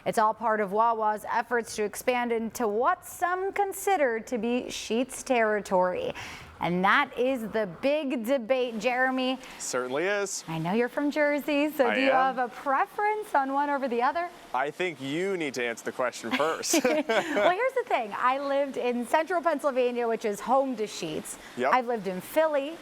It's all part of Wawa's efforts to expand into what some consider to be Sheetz territory. And that is the big debate, Jeremy. Certainly is. I know you're from Jersey, so do you have a preference on one over the other? I think you need to answer the question first. Well, here's the thing. I lived in central Pennsylvania, which is home to Sheetz. Yep. I've lived in Philly,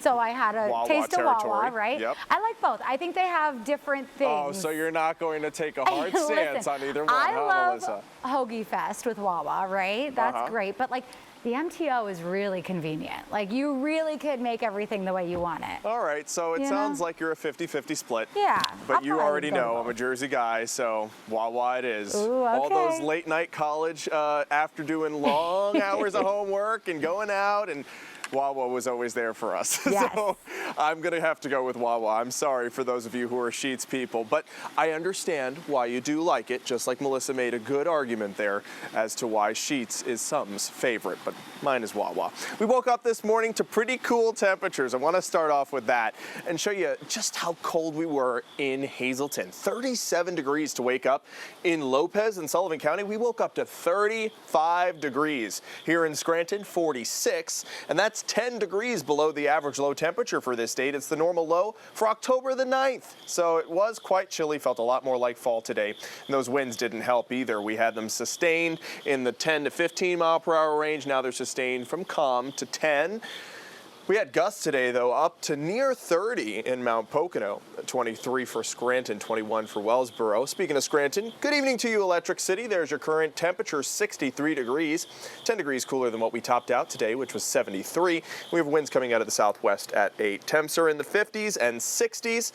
so I had a Wawa taste territory. of Wawa, right? Yep. I like both. I think they have different things. Oh, so you're not going to take a hard stance on either one, I love Melissa? Hoagie Fest with Wawa, right? That's great. But like, the MTO is really convenient. Like, you really could make everything the way you want it. All right, so it sounds like you're a 50-50 split. Yeah. But you already know I'm a Jersey guy, so Wawa it is. Ooh, okay. All those late night college after doing long hours of homework and going out, and Wawa was always there for us. Yes. So I'm going to have to go with Wawa. I'm sorry for those of you who are Sheetz people, but I understand why you do like it, just like Melissa made a good argument there as to why Sheetz is some's favorite, but mine is Wawa. We woke up this morning to pretty cool temperatures. I want to start off with that and show you just how cold we were in Hazleton. 37 degrees to wake up. In Lopez and Sullivan County, we woke up to 35 degrees. Here in Scranton, 46, and that's 10 degrees below the average low temperature for this date. It's the normal low for October the 9th. So it was quite chilly, felt a lot more like fall today. And those winds didn't help either. We had them sustained in the 10 to 15 mile per hour range. Now they're sustained from calm to 10. We had gusts today, though, up to near 30 in Mount Pocono, 23 for Scranton, 21 for Wellsboro. Speaking of Scranton, good evening to you, Electric City. There's your current temperature, 63 degrees, 10 degrees cooler than what we topped out today, which was 73. We have winds coming out of the southwest at 8. Temps are in the 50s and 60s.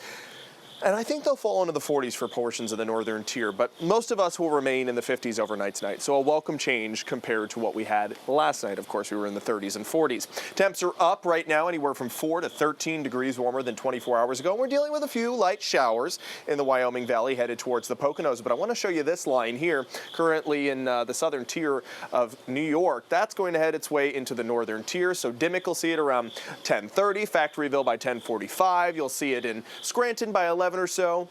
And I think they'll fall into the 40s for portions of the northern tier, but most of us will remain in the 50s overnight tonight. So a welcome change compared to what we had last night. Of course, we were in the 30s and 40s. Temps are up right now, anywhere from 4 to 13 degrees warmer than 24 hours ago. We're dealing with a few light showers in the Wyoming Valley headed towards the Poconos. But I want to show you this line here, currently in the southern tier of New York. That's going to head its way into the northern tier. So Dimmock will see it around 10:30, Factoryville by 10:45. You'll see it in Scranton by 11 or so.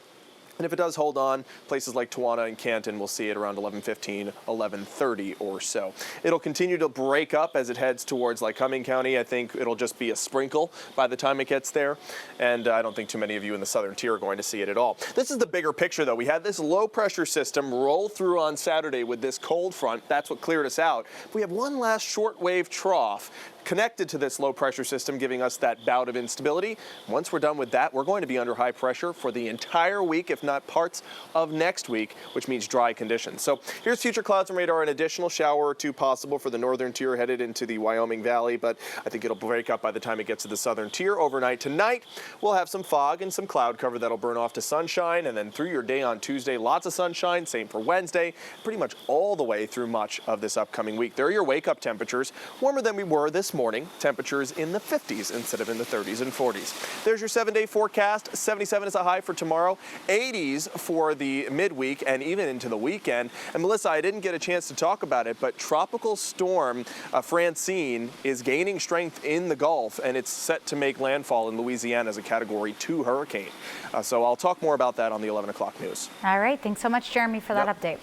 And if it does hold on, places like Tawana and Canton will see it around 11:15, 11:30 or so. It'll continue to break up as it heads towards Lycoming County. I think it'll just be a sprinkle by the time it gets there. And I don't think too many of you in the southern tier are going to see it at all. This is the bigger picture, though. We had this low pressure system roll through on Saturday with this cold front. That's what cleared us out. We have one last shortwave trough connected to this low pressure system, giving us that bout of instability. Once we're done with that, we're going to be under high pressure for the entire week, if not parts of next week, which means dry conditions. So here's future clouds and radar. An additional shower or two possible for the northern tier headed into the Wyoming Valley, but I think it'll break up by the time it gets to the southern tier. Overnight tonight, we'll have some fog and some cloud cover that'll burn off to sunshine, and then through your day on Tuesday, lots of sunshine. Same for Wednesday, pretty much all the way through much of this upcoming week. There are your wake-up temperatures, warmer than we were this morning. Temperatures in the 50s instead of in the 30s and 40s. There's your 7-day forecast. 77 is a high for tomorrow, 80s for the midweek and even into the weekend. And Melissa, I didn't get a chance to talk about it, but tropical storm Francine is gaining strength in the Gulf, and it's set to make landfall in Louisiana as a Category 2 hurricane. So I'll talk more about that on the 11 o'clock news. All right. Thanks so much, Jeremy, for that update.